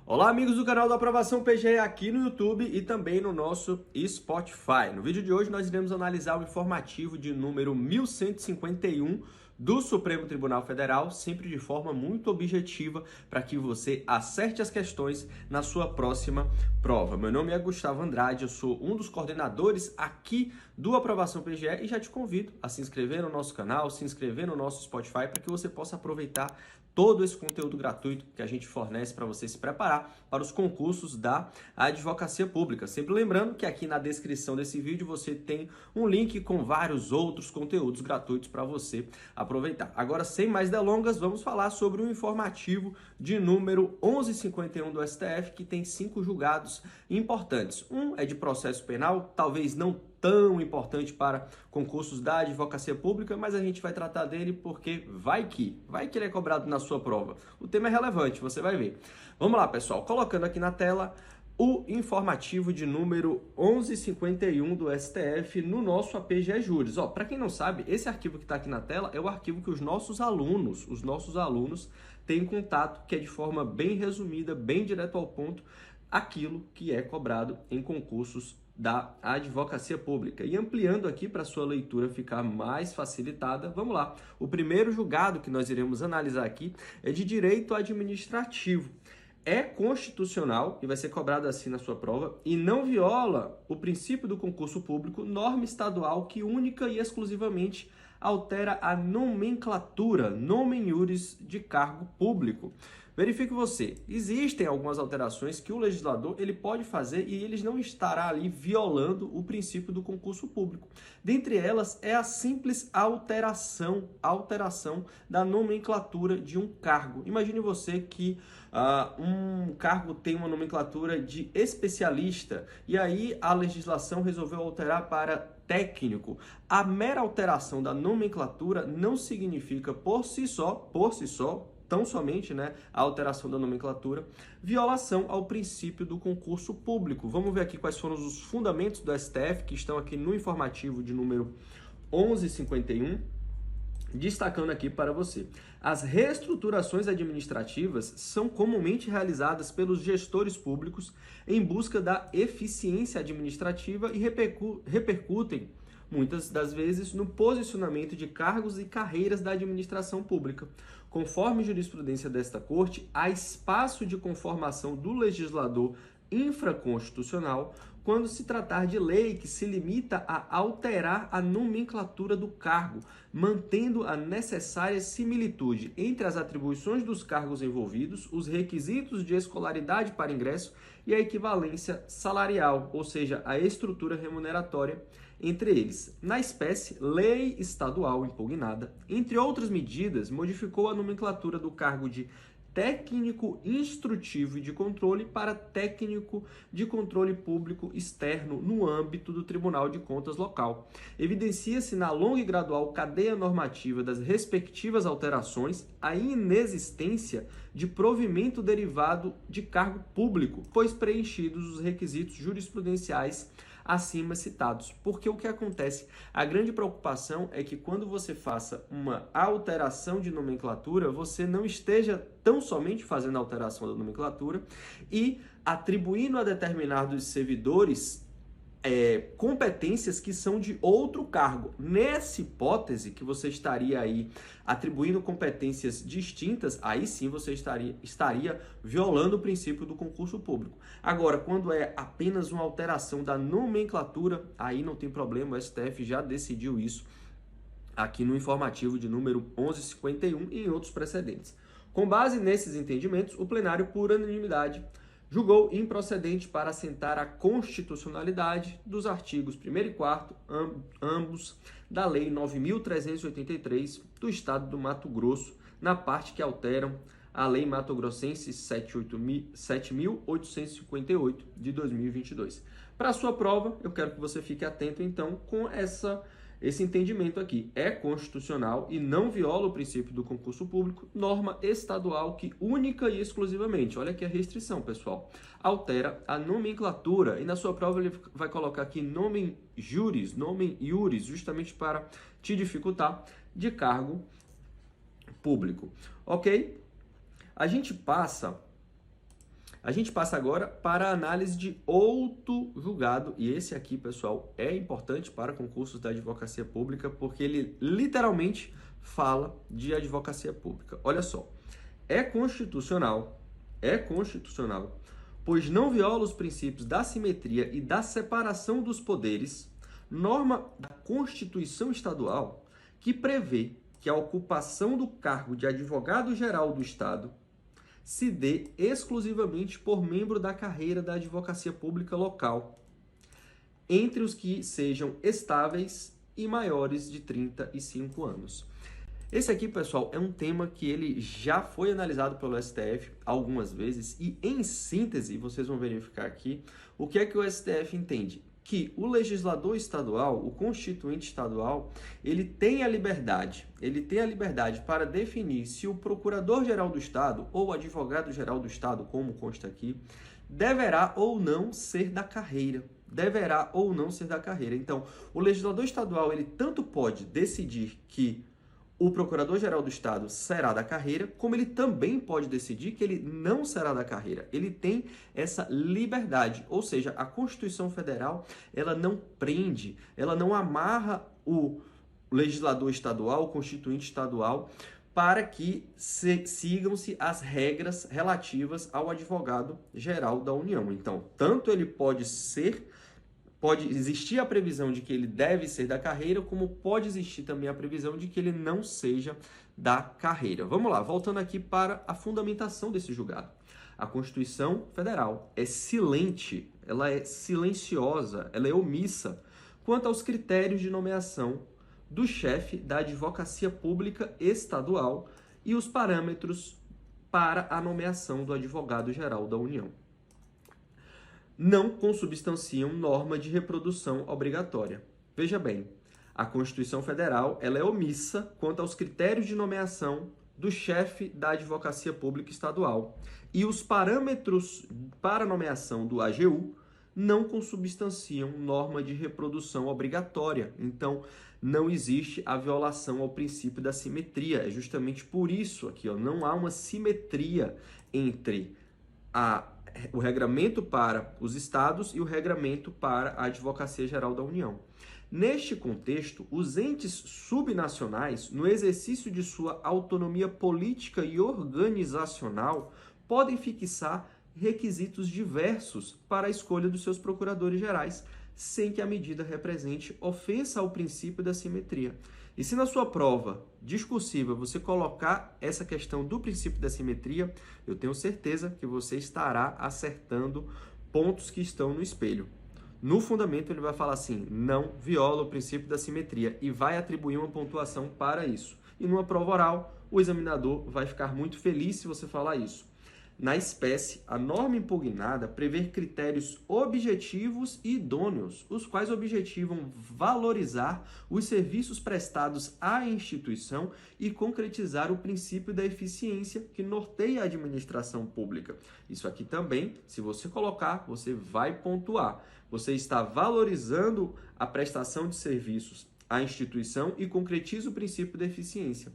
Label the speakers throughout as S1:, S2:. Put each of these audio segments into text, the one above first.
S1: Olá, amigos do canal da Aprovação PGE aqui no YouTube e também no nosso Spotify. No vídeo de hoje nós iremos analisar o informativo de número 1151 do Supremo Tribunal Federal, sempre de forma muito objetiva para que você acerte as questões na sua próxima prova. Meu nome é Gustavo Andrade, eu sou um dos coordenadores aqui do Aprovação PGE e já te convido a se inscrever no nosso canal, se inscrever no nosso Spotify para que você possa aproveitar todo esse conteúdo gratuito que a gente fornece para você se preparar para os concursos da Advocacia Pública. Sempre lembrando que aqui na descrição desse vídeo você tem um link com vários outros conteúdos gratuitos para você aproveitar. Agora, sem mais delongas, vamos falar sobre o informativo de número 1151 do STF, que tem 5 julgados importantes. Um é de processo penal, talvez não tão importante para concursos da Advocacia Pública, mas a gente vai tratar dele porque vai que ele é cobrado na sua prova. O tema é relevante, você vai ver. Vamos lá, pessoal, colocando aqui na tela o informativo de número 1151 do STF no nosso APGE Júris. Para quem não sabe, esse arquivo que está aqui na tela é o arquivo que os nossos alunos têm contato, que é de forma bem resumida, bem direto ao ponto, aquilo que é cobrado em concursos da Advocacia Pública. E ampliando aqui para sua leitura ficar mais facilitada, vamos lá. O primeiro julgado que nós iremos analisar aqui é de direito administrativo. É constitucional e vai ser cobrado assim na sua prova e não viola o princípio do concurso público, norma estadual que única e exclusivamente altera a nomenclatura, nomen iuris, de cargo público. Verifique você, existem algumas alterações que o legislador ele pode fazer e ele não estará ali violando o princípio do concurso público. Dentre elas é a simples alteração da nomenclatura de um cargo. Imagine você que um cargo tem uma nomenclatura de especialista e aí a legislação resolveu alterar para técnico. A mera alteração da nomenclatura não significa por si só, tão somente, a alteração da nomenclatura, violação ao princípio do concurso público. Vamos ver aqui quais foram os fundamentos do STF que estão aqui no informativo de número 1151, destacando aqui para você. As reestruturações administrativas são comumente realizadas pelos gestores públicos em busca da eficiência administrativa e repercutem muitas das vezes no posicionamento de cargos e carreiras da administração pública. Conforme jurisprudência desta Corte, há espaço de conformação do legislador infraconstitucional quando se tratar de lei que se limita a alterar a nomenclatura do cargo, mantendo a necessária similitude entre as atribuições dos cargos envolvidos, os requisitos de escolaridade para ingresso e a equivalência salarial, ou seja, a estrutura remuneratória entre eles. Na espécie, lei estadual impugnada, entre outras medidas, modificou a nomenclatura do cargo de técnico instrutivo e de controle para técnico de controle público externo no âmbito do Tribunal de Contas local. Evidencia-se na longa e gradual cadeia normativa das respectivas alterações a inexistência de provimento derivado de cargo público, pois preenchidos os requisitos jurisprudenciais acima citados. Porque o que acontece? A grande preocupação é que quando você faça uma alteração de nomenclatura, você não esteja tão somente fazendo a alteração da nomenclatura e atribuindo a determinados servidores competências que são de outro cargo. Nessa hipótese que você estaria aí atribuindo competências distintas, aí sim você estaria violando o princípio do concurso público. Agora, quando é apenas uma alteração da nomenclatura, aí não tem problema, o STF já decidiu isso aqui no informativo de número 1151 e em outros precedentes. Com base nesses entendimentos, o plenário, por unanimidade, julgou improcedente para assentar a constitucionalidade dos artigos 1º e 4º, ambos, da Lei 9.383 do Estado do Mato Grosso, na parte que alteram a Lei Mato-Grossense 7.858 de 2022. Para a sua prova, eu quero que você fique atento, então, com esse entendimento aqui. É constitucional e não viola o princípio do concurso público, norma estadual que única e exclusivamente, olha aqui a restrição, pessoal, altera a nomenclatura. E na sua prova ele vai colocar aqui nomen iuris, justamente para te dificultar, de cargo público. Ok? A gente passa A gente passa agora para a análise de outro julgado, e esse aqui, pessoal, é importante para concursos da advocacia pública, porque ele literalmente fala de advocacia pública. Olha só, é constitucional, pois não viola os princípios da simetria e da separação dos poderes, norma da Constituição Estadual que prevê que a ocupação do cargo de advogado-geral do Estado se dê exclusivamente por membro da carreira da advocacia pública local, entre os que sejam estáveis e maiores de 35 anos. Esse aqui, pessoal, é um tema que ele já foi analisado pelo STF algumas vezes e, em síntese, vocês vão verificar aqui o que é que o STF entende. Que o legislador estadual, o constituinte estadual, ele tem a liberdade para definir se o procurador-geral do Estado ou o advogado-geral do Estado, como consta aqui, deverá ou não ser da carreira. Então, o legislador estadual, ele tanto pode decidir que o procurador-geral do Estado será da carreira, como ele também pode decidir que ele não será da carreira. Ele tem essa liberdade, ou seja, a Constituição Federal, ela não prende, ela não amarra o legislador estadual, o constituinte estadual, para que sigam-se as regras relativas ao advogado-geral da União. Então, tanto ele pode existir a previsão de que ele deve ser da carreira, como pode existir também a previsão de que ele não seja da carreira. Vamos lá, voltando aqui para a fundamentação desse julgado. A Constituição Federal é silente, ela é silenciosa, ela é omissa quanto aos critérios de nomeação do chefe da advocacia pública estadual e os parâmetros para a nomeação do advogado-geral da União. Não consubstanciam norma de reprodução obrigatória. Veja bem, a Constituição Federal ela é omissa quanto aos critérios de nomeação do chefe da advocacia pública estadual e os parâmetros para nomeação do AGU não consubstanciam norma de reprodução obrigatória. Então, não existe a violação ao princípio da simetria. É justamente por isso aqui, não há uma simetria entre o regramento para os estados e o regramento para a Advocacia Geral da União. Neste contexto, os entes subnacionais, no exercício de sua autonomia política e organizacional, podem fixar requisitos diversos para a escolha dos seus procuradores gerais, sem que a medida represente ofensa ao princípio da simetria. E se na sua prova discursiva você colocar essa questão do princípio da simetria, eu tenho certeza que você estará acertando pontos que estão no espelho. No fundamento ele vai falar assim, não viola o princípio da simetria e vai atribuir uma pontuação para isso. E numa prova oral, o examinador vai ficar muito feliz se você falar isso. Na espécie, a norma impugnada prevê critérios objetivos e idôneos, os quais objetivam valorizar os serviços prestados à instituição e concretizar o princípio da eficiência que norteia a administração pública. Isso aqui também, se você colocar, você vai pontuar. Você está valorizando a prestação de serviços à instituição e concretiza o princípio da eficiência.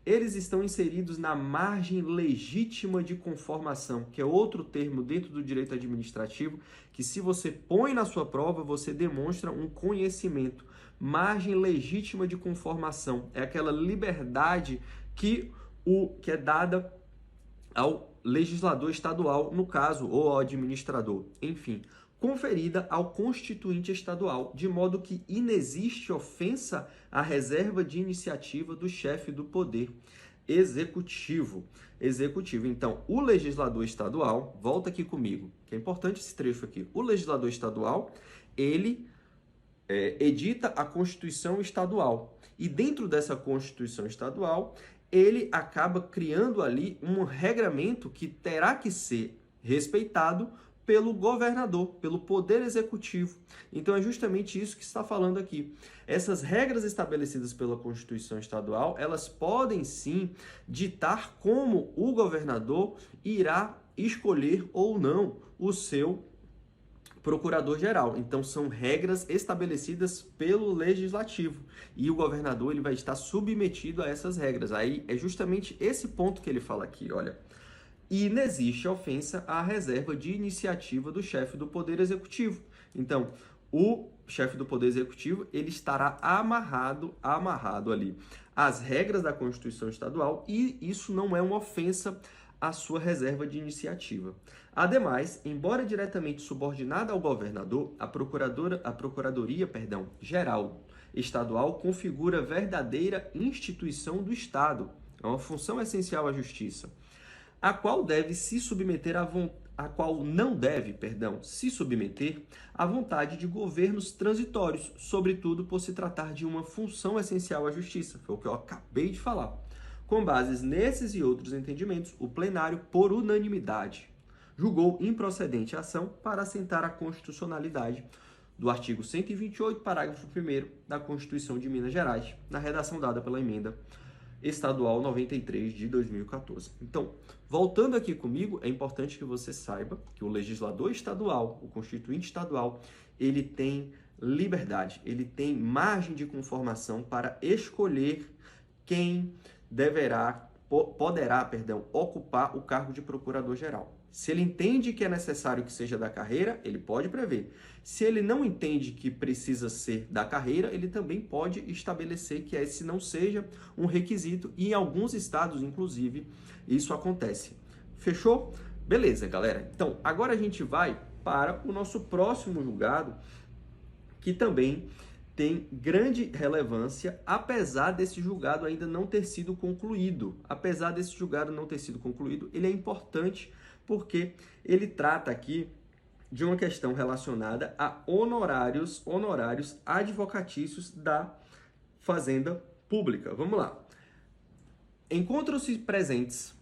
S1: Eles estão inseridos na margem legítima de conformação, que é outro termo dentro do direito administrativo, que se você põe na sua prova, você demonstra um conhecimento. Margem legítima de conformação é aquela liberdade que é dada ao legislador estadual, no caso, ou ao administrador, enfim, conferida ao constituinte estadual, de modo que inexiste ofensa à reserva de iniciativa do chefe do poder executivo. Então, o legislador estadual, volta aqui comigo, que é importante esse trecho aqui. O legislador estadual, ele edita a Constituição estadual. E dentro dessa Constituição estadual, ele acaba criando ali um regramento que terá que ser respeitado pelo governador, pelo poder executivo. Então é justamente isso que está falando aqui. Essas regras estabelecidas pela Constituição Estadual, elas podem sim ditar como o governador irá escolher ou não o seu procurador-geral. Então são regras estabelecidas pelo legislativo e o governador ele vai estar submetido a essas regras. Aí é justamente esse ponto que ele fala aqui, olha. e inexiste ofensa à reserva de iniciativa do chefe do Poder Executivo. Então, o chefe do Poder Executivo, ele estará amarrado ali às regras da Constituição Estadual e isso não é uma ofensa à sua reserva de iniciativa. Ademais, embora diretamente subordinada ao governador, a Procuradoria Geral Estadual configura verdadeira instituição do Estado. É uma função essencial à Justiça, a qual não deve se submeter à vontade de governos transitórios, sobretudo por se tratar de uma função essencial à Justiça. Foi o que eu acabei de falar. Com bases nesses e outros entendimentos, o plenário, por unanimidade, julgou improcedente a ação para assentar a constitucionalidade do artigo 128, parágrafo 1º da Constituição de Minas Gerais, na redação dada pela emenda estadual 93 de 2014. Então, voltando aqui comigo, é importante que você saiba que o legislador estadual, o constituinte estadual, ele tem liberdade, ele tem margem de conformação para escolher quem poderá ocupar o cargo de procurador-geral. Se ele entende que é necessário que seja da carreira, ele pode prever. Se ele não entende que precisa ser da carreira, ele também pode estabelecer que esse não seja um requisito e em alguns estados, inclusive, isso acontece. Fechou? Beleza, galera. Então, agora a gente vai para o nosso próximo julgado, que também tem grande relevância, apesar desse julgado ainda não ter sido concluído. Apesar desse julgado não ter sido concluído, ele é importante porque ele trata aqui de uma questão relacionada a honorários advocatícios da Fazenda Pública. Vamos lá. Encontram-se presentes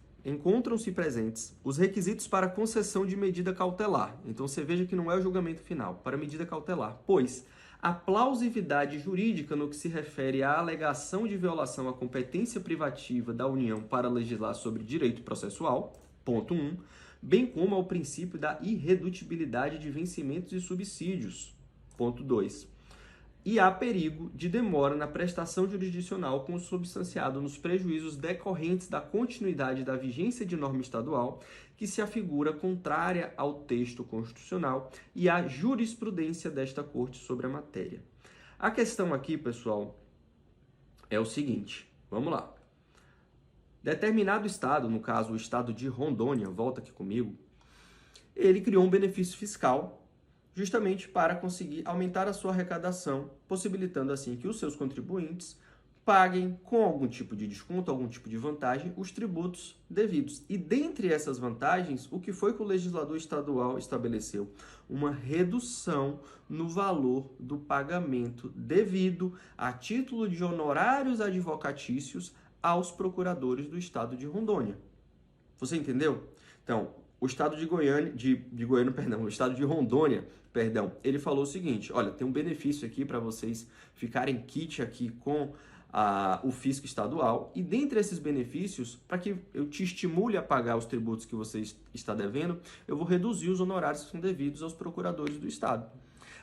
S1: os requisitos para concessão de medida cautelar. Então você veja que não é o julgamento final, para medida cautelar, pois a plausibilidade jurídica no que se refere à alegação de violação à competência privativa da União para legislar sobre direito processual, ponto 1, bem como ao princípio da irredutibilidade de vencimentos e subsídios, ponto 2. E há perigo de demora na prestação jurisdicional consubstanciado nos prejuízos decorrentes da continuidade da vigência de norma estadual que se afigura contrária ao texto constitucional e à jurisprudência desta Corte sobre a matéria. A questão aqui, pessoal, é o seguinte, vamos lá. Determinado estado, no caso o estado de Rondônia, volta aqui comigo, ele criou um benefício fiscal justamente para conseguir aumentar a sua arrecadação, possibilitando assim que os seus contribuintes paguem com algum tipo de desconto, algum tipo de vantagem, os tributos devidos. E dentre essas vantagens, o que foi que o legislador estadual estabeleceu? Uma redução no valor do pagamento devido a título de honorários advocatícios aos procuradores do estado de Rondônia. Você entendeu? Então, o estado o estado de Rondônia, ele falou o seguinte, olha, tem um benefício aqui para vocês ficarem kit aqui com o fisco estadual, e dentre esses benefícios, para que eu te estimule a pagar os tributos que você está devendo, eu vou reduzir os honorários que são devidos aos procuradores do estado.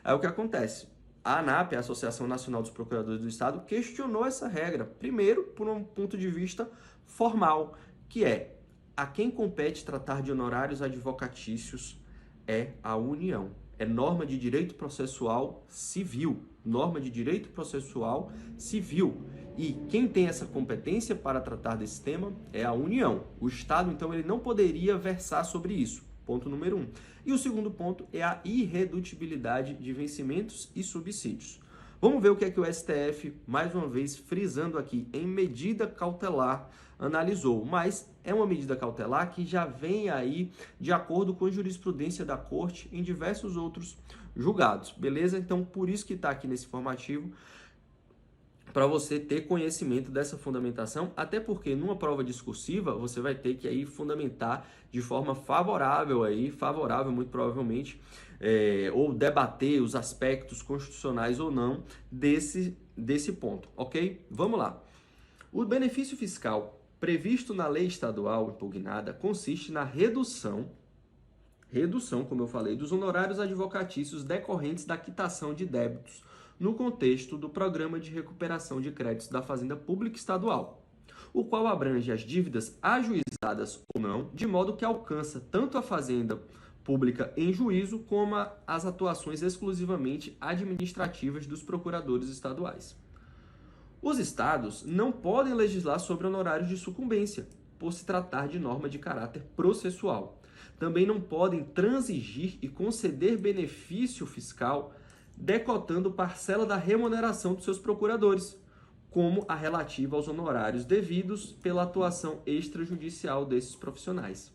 S1: Aí o que acontece? A ANAP, a Associação Nacional dos Procuradores do Estado, questionou essa regra, primeiro por um ponto de vista formal, que é a quem compete tratar de honorários advocatícios é a União. É norma de direito processual civil. Norma de direito processual civil. E quem tem essa competência para tratar desse tema é a União. O Estado, então, ele não poderia versar sobre isso. Ponto número 1. E o segundo ponto é a irredutibilidade de vencimentos e subsídios. Vamos ver o que é que o STF, mais uma vez, frisando aqui, em medida cautelar, analisou. Mas é uma medida cautelar que já vem aí de acordo com a jurisprudência da Corte em diversos outros julgados. Beleza? Então, por isso que está aqui nesse informativo, para você ter conhecimento dessa fundamentação, até porque numa prova discursiva você vai ter que aí fundamentar de forma favorável muito provavelmente, ou debater os aspectos constitucionais ou não desse ponto, ok? Vamos lá. O benefício fiscal previsto na lei estadual impugnada consiste na redução, como eu falei, dos honorários advocatícios decorrentes da quitação de débitos no contexto do Programa de Recuperação de Créditos da Fazenda Pública Estadual. o qual abrange as dívidas ajuizadas ou não, de modo que alcança tanto a Fazenda Pública em juízo como as atuações exclusivamente administrativas dos procuradores estaduais. Os estados não podem legislar sobre honorários de sucumbência, por se tratar de norma de caráter processual. Também não podem transigir e conceder benefício fiscal decotando parcela da remuneração dos seus procuradores, como a relativa aos honorários devidos pela atuação extrajudicial desses profissionais.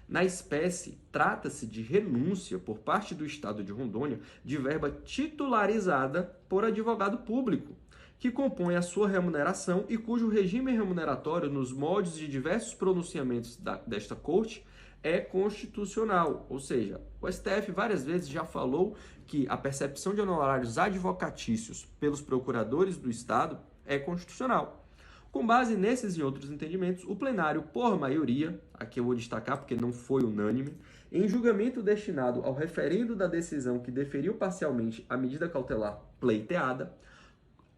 S1: Na espécie, trata-se de renúncia por parte do Estado de Rondônia de verba titularizada por advogado público, que compõe a sua remuneração e cujo regime remuneratório, nos moldes de diversos pronunciamentos desta Corte, é constitucional. Ou seja, o STF várias vezes já falou que a percepção de honorários advocatícios pelos procuradores do Estado é constitucional. Com base nesses e outros entendimentos, o plenário, por maioria, aqui eu vou destacar porque não foi unânime, em julgamento destinado ao referendo da decisão que deferiu parcialmente a medida cautelar pleiteada,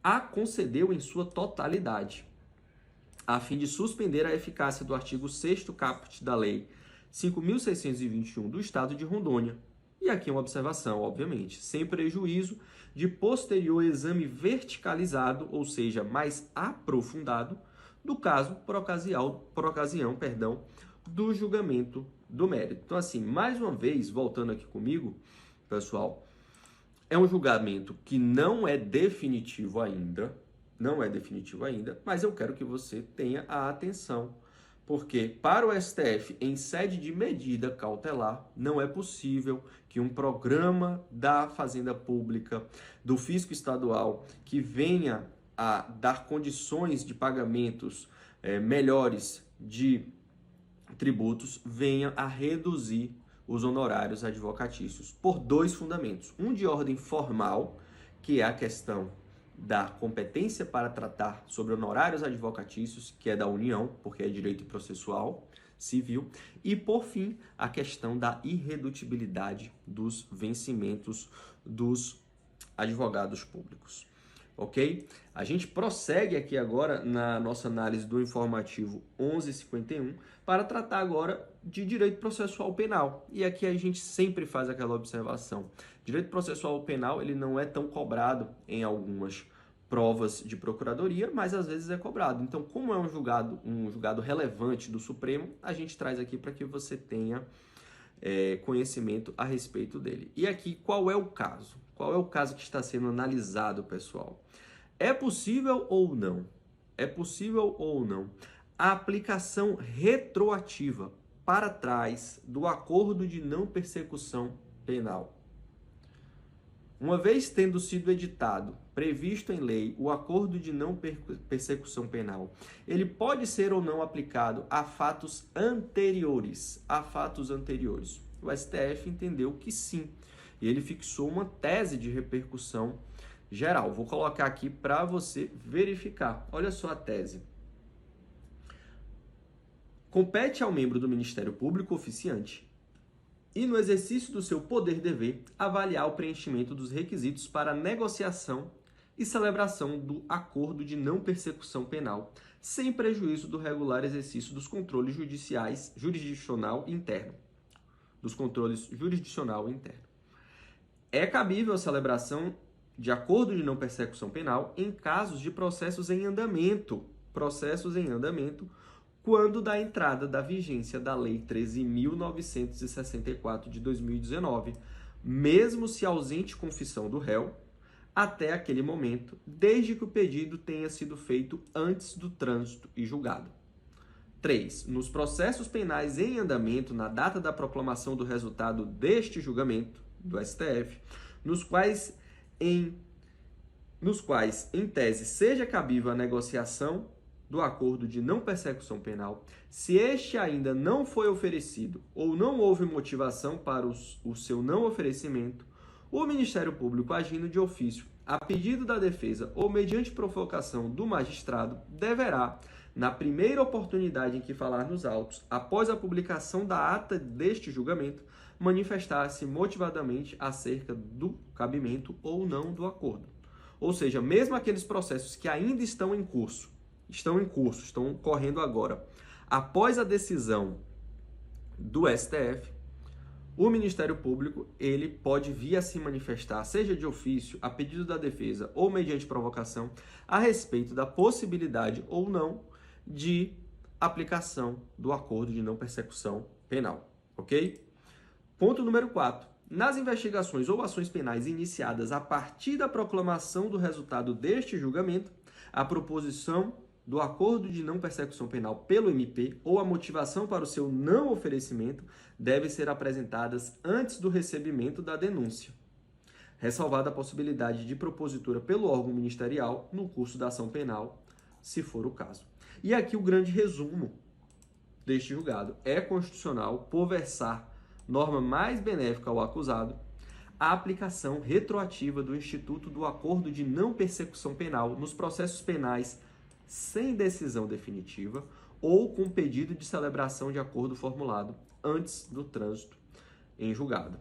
S1: a concedeu em sua totalidade, a fim de suspender a eficácia do artigo 6º caput da Lei 5.621 do Estado de Rondônia. E aqui uma observação, obviamente, sem prejuízo de posterior exame verticalizado, ou seja, mais aprofundado, do caso por ocasião, do julgamento do mérito. Então, assim, mais uma vez, voltando aqui comigo, pessoal, é um julgamento que não é definitivo ainda, mas eu quero que você tenha a atenção, porque para o STF, em sede de medida cautelar, não é possível que um programa da Fazenda Pública, do Fisco Estadual, que venha a dar condições de pagamentos melhores de tributos, venha a reduzir os honorários advocatícios por dois fundamentos. Um de ordem formal, que é a questão da competência para tratar sobre honorários advocatícios, que é da União, porque é direito processual civil, e, por fim, a questão da irredutibilidade dos vencimentos dos advogados públicos. Ok? A gente prossegue aqui agora na nossa análise do informativo 1151 para tratar agora de direito processual penal. E aqui a gente sempre faz aquela observação. Direito processual penal, ele não é tão cobrado em algumas provas de procuradoria, mas às vezes é cobrado. Então, como é um julgado relevante do Supremo, a gente traz aqui para que você tenha conhecimento a respeito dele. E aqui, qual é o caso? Qual é o caso que está sendo analisado, pessoal? É possível ou não? A aplicação retroativa para trás do acordo de não persecução penal. Uma vez tendo sido editado, previsto em lei, o acordo de não persecução penal, ele pode ser ou não aplicado a fatos anteriores. O STF entendeu que sim, e ele fixou uma tese de repercussão geral. Vou colocar aqui para você verificar. Olha só a tese. Compete ao membro do Ministério Público oficiante e, no exercício do seu poder-dever, avaliar o preenchimento dos requisitos para negociação e celebração do acordo de não persecução penal, sem prejuízo do regular exercício dos controles jurisdicional interno. É cabível a celebração de acordo de não persecução penal em casos de processos em andamento, quando da entrada da vigência da Lei 13.964 de 2019, mesmo se ausente confissão do réu, até aquele momento, desde que o pedido tenha sido feito antes do trânsito e julgado. 3. Nos processos penais em andamento na data da proclamação do resultado deste julgamento do STF, nos quais, em tese, seja cabível a negociação do acordo de não persecução penal, se este ainda não foi oferecido ou não houve motivação para o seu não oferecimento, o Ministério Público, agindo de ofício, a pedido da defesa ou mediante provocação do magistrado, deverá, na primeira oportunidade em que falar nos autos, após a publicação da ata deste julgamento, manifestar-se motivadamente acerca do cabimento ou não do acordo. Ou seja, mesmo aqueles processos que ainda estão em curso, estão em curso, estão correndo agora. Após a decisão do STF, o Ministério Público ele pode vir a se manifestar, seja de ofício, a pedido da defesa ou mediante provocação, a respeito da possibilidade ou não de aplicação do acordo de não persecução penal, ok? Ponto número 4. Nas investigações ou ações penais iniciadas a partir da proclamação do resultado deste julgamento, a proposição do acordo de não persecução penal pelo MP ou a motivação para o seu não oferecimento devem ser apresentadas antes do recebimento da denúncia, ressalvada a possibilidade de propositura pelo órgão ministerial no curso da ação penal, se for o caso. E aqui o grande resumo deste julgado: é constitucional, por versar norma mais benéfica ao acusado, a aplicação retroativa do Instituto do Acordo de Não Persecução Penal nos processos penais sem decisão definitiva ou com pedido de celebração de acordo formulado antes do trânsito em julgado.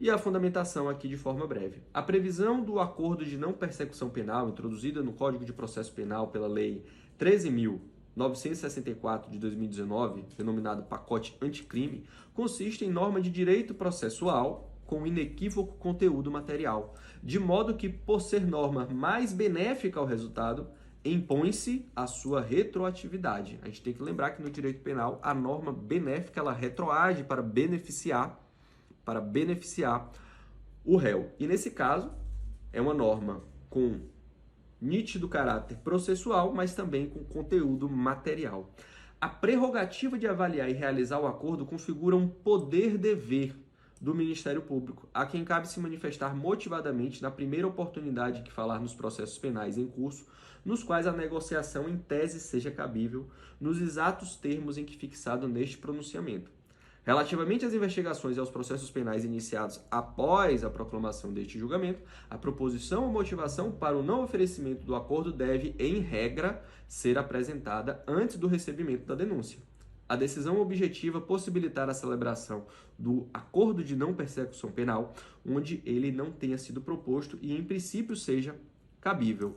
S1: E a fundamentação aqui de forma breve. A previsão do acordo de não persecução penal, introduzida no Código de Processo Penal pela Lei 13.964 de 2019, denominado pacote anticrime, consiste em norma de direito processual com inequívoco conteúdo material, de modo que, por ser norma mais benéfica ao resultado, impõe-se a sua retroatividade. A gente tem que lembrar que no direito penal a norma benéfica ela retroage para beneficiar o réu. E nesse caso é uma norma com nítido caráter processual, mas também com conteúdo material. A prerrogativa de avaliar e realizar o acordo configura um poder-dever do Ministério Público, a quem cabe se manifestar motivadamente na primeira oportunidade que falar nos processos penais em curso, nos quais a negociação em tese seja cabível, nos exatos termos em que fixado neste pronunciamento. Relativamente às investigações e aos processos penais iniciados após a proclamação deste julgamento, a proposição ou motivação para o não oferecimento do acordo deve, em regra, ser apresentada antes do recebimento da denúncia. A decisão objetiva possibilitar a celebração do acordo de não persecução penal, onde ele não tenha sido proposto e, em princípio, seja cabível.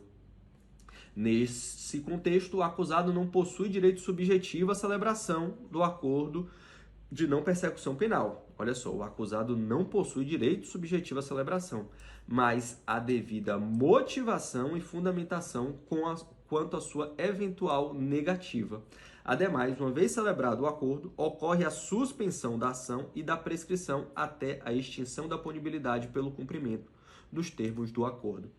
S1: Nesse contexto, o acusado não possui direito subjetivo à celebração do acordo de não persecução penal. Olha só, o acusado não possui direito subjetivo à celebração, mas a devida motivação e fundamentação quanto à sua eventual negativa. Ademais, uma vez celebrado o acordo, ocorre a suspensão da ação e da prescrição até a extinção da punibilidade pelo cumprimento dos termos do acordo.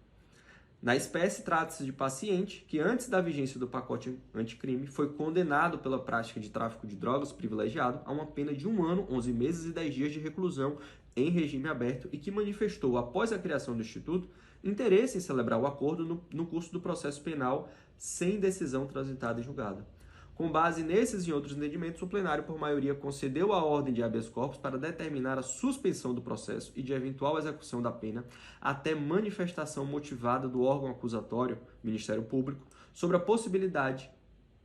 S1: Na espécie, trata-se de paciente que, antes da vigência do pacote anticrime, foi condenado pela prática de tráfico de drogas privilegiado a uma pena de 1 ano, 11 meses e 10 dias de reclusão em regime aberto e que manifestou, após a criação do Instituto, interesse em celebrar o acordo no curso do processo penal sem decisão transitada e julgada. Com base nesses e outros entendimentos, o plenário, por maioria, concedeu a ordem de habeas corpus para determinar a suspensão do processo e de eventual execução da pena até manifestação motivada do órgão acusatório, Ministério Público, sobre a possibilidade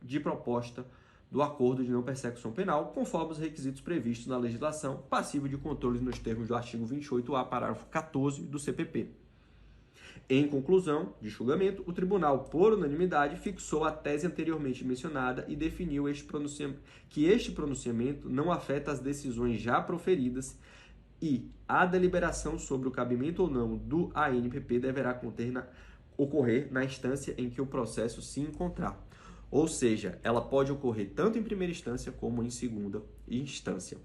S1: de proposta do acordo de não persecução penal, conforme os requisitos previstos na legislação, passível de controle nos termos do artigo 28A, parágrafo 14 do CPP. Em conclusão de julgamento, o tribunal, por unanimidade, fixou a tese anteriormente mencionada e definiu que este pronunciamento não afeta as decisões já proferidas e a deliberação sobre o cabimento ou não do ANPP deverá ocorrer na instância em que o processo se encontrar. Ou seja, ela pode ocorrer tanto em primeira instância como em segunda instância.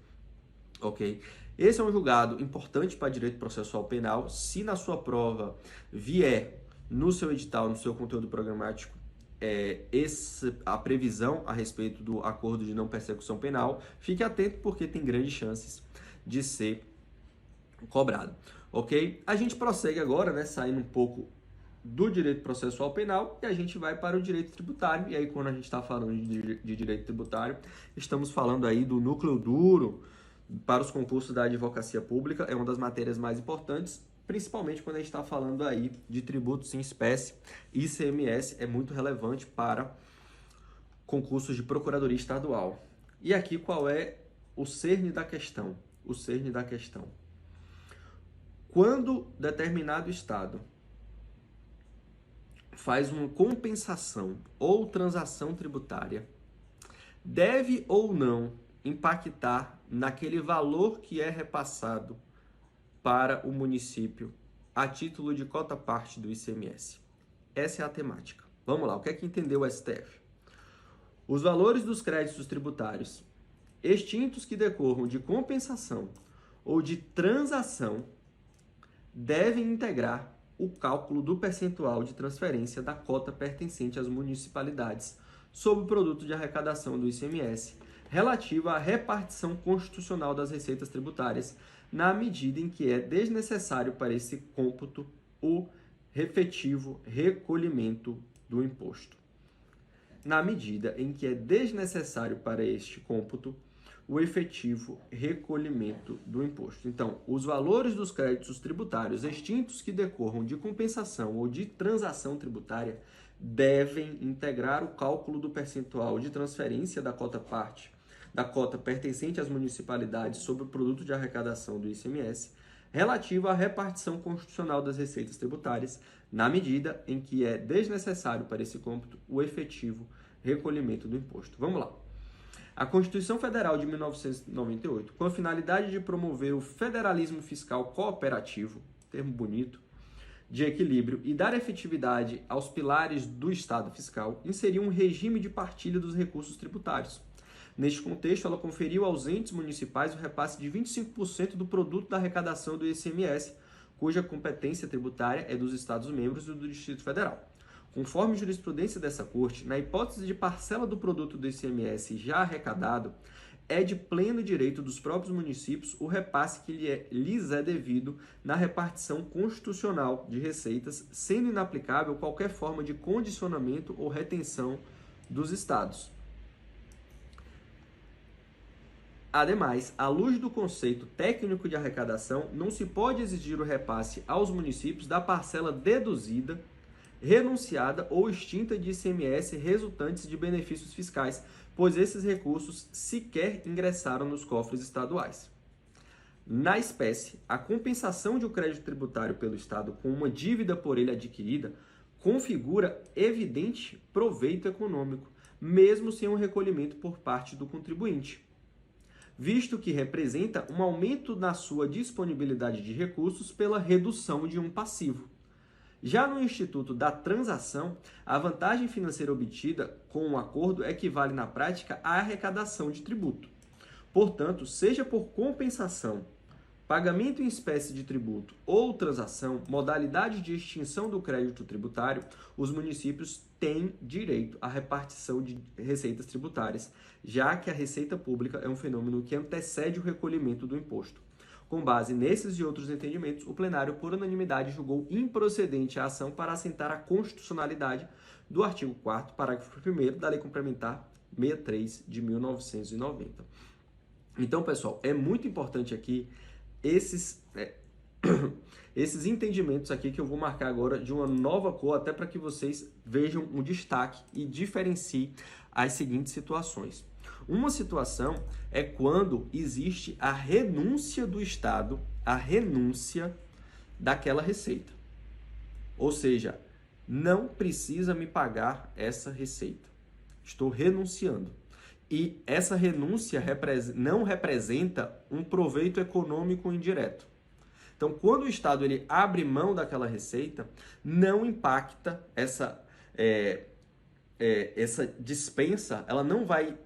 S1: Ok? Esse é um julgado importante para direito processual penal. Se na sua prova vier no seu edital, no seu conteúdo programático, a previsão a respeito do acordo de não persecução penal, fique atento porque tem grandes chances de ser cobrado. Ok? A gente prossegue agora, né, saindo um pouco do direito processual penal e a gente vai para o direito tributário. E aí, quando a gente está falando de direito tributário, estamos falando aí do núcleo duro para os concursos da advocacia pública. É uma das matérias mais importantes, principalmente quando a gente está falando aí de tributos em espécie. ICMS é muito relevante para concursos de procuradoria estadual. E aqui qual é o cerne da questão? O cerne da questão. Quando determinado estado faz uma compensação ou transação tributária, deve ou não impactar naquele valor que é repassado para o município a título de cota-parte do ICMS. Essa é a temática. Vamos lá, o que é que entendeu o STF? Os valores dos créditos tributários extintos que decorram de compensação ou de transação devem integrar o cálculo do percentual de transferência da cota pertencente às municipalidades sobre o produto de arrecadação do ICMS, relativa à repartição constitucional das receitas tributárias, na medida em que é desnecessário para esse cômputo o efetivo recolhimento do imposto. Na medida em que é desnecessário para este cômputo o efetivo recolhimento do imposto. Então, os valores dos créditos tributários extintos que decorram de compensação ou de transação tributária devem integrar o cálculo do percentual de transferência da cota pertencente às municipalidades sobre o produto de arrecadação do ICMS, relativa à repartição constitucional das receitas tributárias, na medida em que é desnecessário para esse cômputo o efetivo recolhimento do imposto. Vamos lá. A Constituição Federal de 1998, com a finalidade de promover o federalismo fiscal cooperativo, termo bonito, de equilíbrio, e dar efetividade aos pilares do Estado fiscal, inseriu um regime de partilha dos recursos tributários. Neste contexto, ela conferiu aos entes municipais o repasse de 25% do produto da arrecadação do ICMS, cuja competência tributária é dos Estados-membros e do Distrito Federal. Conforme jurisprudência dessa Corte, na hipótese de parcela do produto do ICMS já arrecadado, é de pleno direito dos próprios municípios o repasse que lhes é devido na repartição constitucional de receitas, sendo inaplicável qualquer forma de condicionamento ou retenção dos estados. Ademais, à luz do conceito técnico de arrecadação, não se pode exigir o repasse aos municípios da parcela deduzida, renunciada ou extinta de ICMS resultantes de benefícios fiscais, pois esses recursos sequer ingressaram nos cofres estaduais. Na espécie, a compensação de um crédito tributário pelo Estado com uma dívida por ele adquirida configura evidente proveito econômico, mesmo sem um recolhimento por parte do contribuinte, visto que representa um aumento na sua disponibilidade de recursos pela redução de um passivo. Já no Instituto da Transação, a vantagem financeira obtida com o acordo equivale na prática à arrecadação de tributo. Portanto, seja por compensação, pagamento em espécie de tributo ou transação, modalidade de extinção do crédito tributário, os municípios têm direito à repartição de receitas tributárias, já que a receita pública é um fenômeno que antecede o recolhimento do imposto. Com base nesses e outros entendimentos, o plenário, por unanimidade, julgou improcedente a ação para assentar a constitucionalidade do artigo 4º, parágrafo 1º da Lei Complementar 63 de 1990. Então, pessoal, é muito importante aqui esses entendimentos aqui que eu vou marcar agora de uma nova cor, até para que vocês vejam um destaque e diferenciem as seguintes situações. Uma situação é quando existe a renúncia do Estado, a renúncia daquela receita. Ou seja, não precisa me pagar essa receita. Estou renunciando. E essa renúncia não representa um proveito econômico indireto. Então, quando o Estado ele abre mão daquela receita, não impacta essa dispensa, ela não vai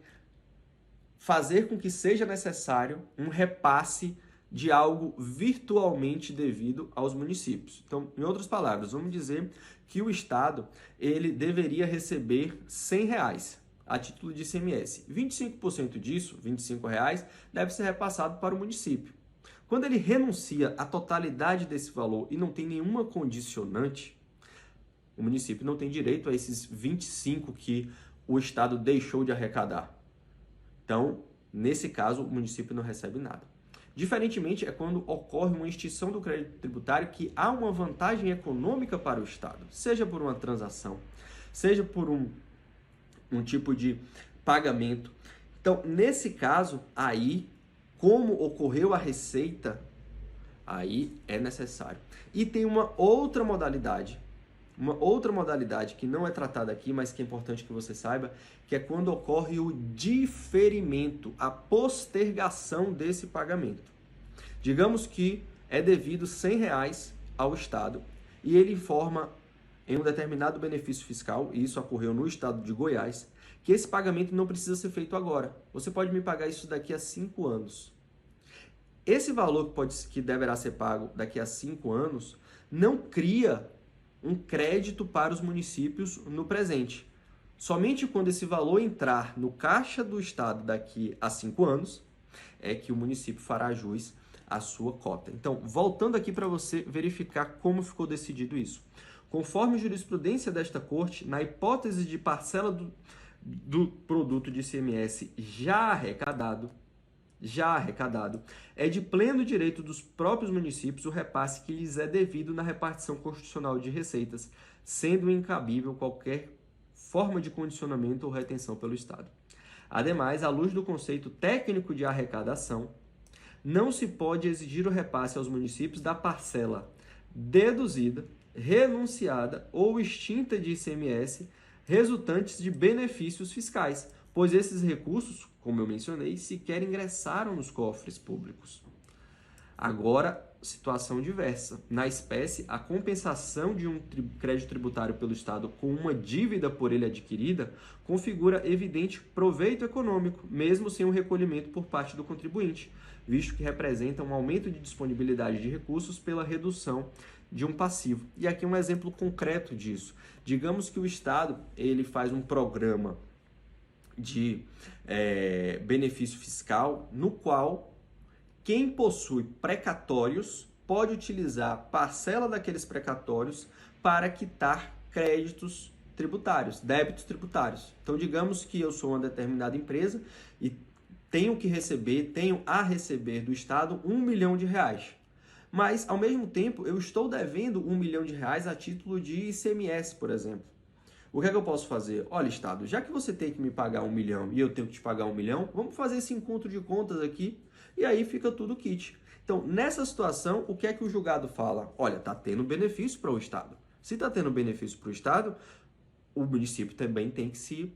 S1: fazer com que seja necessário um repasse de algo virtualmente devido aos municípios. Então, em outras palavras, vamos dizer que o Estado ele deveria receber R$100 a título de ICMS. 25% disso, R$25, deve ser repassado para o município. Quando ele renuncia à totalidade desse valor e não tem nenhuma condicionante, o município não tem direito a esses 25 que o Estado deixou de arrecadar. Então, nesse caso, o município não recebe nada. Diferentemente, é quando ocorre uma extinção do crédito tributário que há uma vantagem econômica para o Estado, seja por uma transação, seja por um tipo de pagamento. Então, nesse caso, aí, como ocorreu a receita, aí é necessário. E tem uma outra modalidade uma outra modalidade que não é tratada aqui, mas que é importante que você saiba, que é quando ocorre o diferimento, a postergação desse pagamento. Digamos que é devido R$100 ao Estado e ele informa em um determinado benefício fiscal, e isso ocorreu no estado de Goiás, que esse pagamento não precisa ser feito agora. Você pode me pagar isso daqui a 5 anos. Esse valor que deverá ser pago daqui a 5 anos não cria um crédito para os municípios no presente. Somente quando esse valor entrar no caixa do Estado daqui a 5 anos, é que o município fará jus à sua cota. Então, voltando aqui para você verificar como ficou decidido isso. Conforme a jurisprudência desta Corte, na hipótese de parcela do produto de ICMS já arrecadado, é de pleno direito dos próprios municípios o repasse que lhes é devido na repartição constitucional de receitas, sendo incabível qualquer forma de condicionamento ou retenção pelo Estado. Ademais, à luz do conceito técnico de arrecadação, não se pode exigir o repasse aos municípios da parcela deduzida, renunciada ou extinta de ICMS resultantes de benefícios fiscais, pois esses recursos, como eu mencionei, sequer ingressaram nos cofres públicos. Agora, situação diversa. Na espécie, a compensação de um crédito tributário pelo Estado com uma dívida por ele adquirida configura evidente proveito econômico, mesmo sem um recolhimento por parte do contribuinte, visto que representa um aumento de disponibilidade de recursos pela redução de um passivo. E aqui um exemplo concreto disso. Digamos que o Estado ele faz um programa de benefício fiscal no qual quem possui precatórios pode utilizar parcela daqueles precatórios para quitar créditos tributários, débitos tributários. Então, digamos que eu sou uma determinada empresa e tenho a receber do Estado R$1 milhão. Mas, ao mesmo tempo, eu estou devendo R$1 milhão a título de ICMS, por exemplo. O que é que eu posso fazer? Olha, Estado, já que você tem que me pagar R$1 milhão e eu tenho que te pagar R$1 milhão, vamos fazer esse encontro de contas aqui e aí fica tudo kit. Então, nessa situação, o que é que o julgado fala? Olha, está tendo benefício para o Estado. Se está tendo benefício para o Estado, o município também tem que se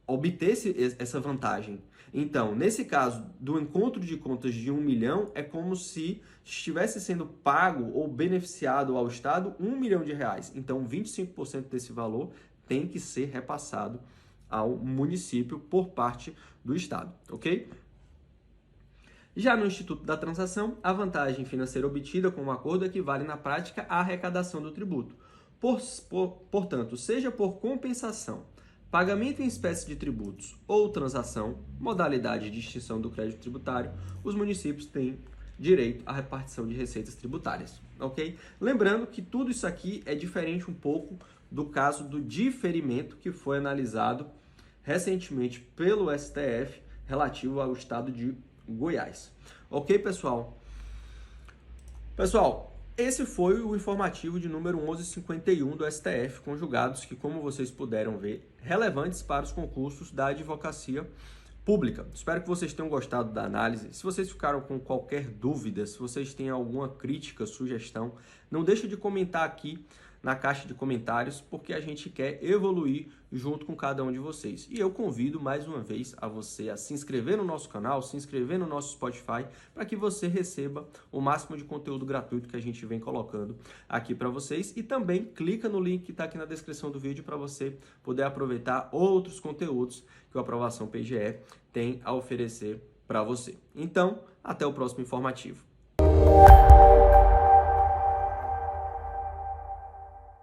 S1: obter essa vantagem. Então, nesse caso do encontro de contas de R$1 milhão, é como se estivesse sendo pago ou beneficiado ao Estado R$1 milhão. Então, 25% desse valor tem que ser repassado ao município por parte do Estado, ok? Já no Instituto da Transação, a vantagem financeira obtida com o acordo equivale na prática à arrecadação do tributo. Portanto, seja por compensação, pagamento em espécie de tributos ou transação, modalidade de extinção do crédito tributário, os municípios têm direito à repartição de receitas tributárias, ok? Lembrando que tudo isso aqui é diferente um pouco do caso do diferimento que foi analisado recentemente pelo STF relativo ao estado de Goiás. Ok, pessoal? Pessoal, esse foi o informativo de número 1151 do STF, com julgados que, como vocês puderam ver, relevantes para os concursos da advocacia pública. Espero que vocês tenham gostado da análise. Se vocês ficaram com qualquer dúvida, se vocês têm alguma crítica, sugestão, não deixe de comentar aqui na caixa de comentários, porque a gente quer evoluir junto com cada um de vocês. E eu convido mais uma vez a você a se inscrever no nosso canal, se inscrever no nosso Spotify, para que você receba o máximo de conteúdo gratuito que a gente vem colocando aqui para vocês. E também clica no link que está aqui na descrição do vídeo para você poder aproveitar outros conteúdos que o Aprovação PGE tem a oferecer para você. Então, até o próximo informativo.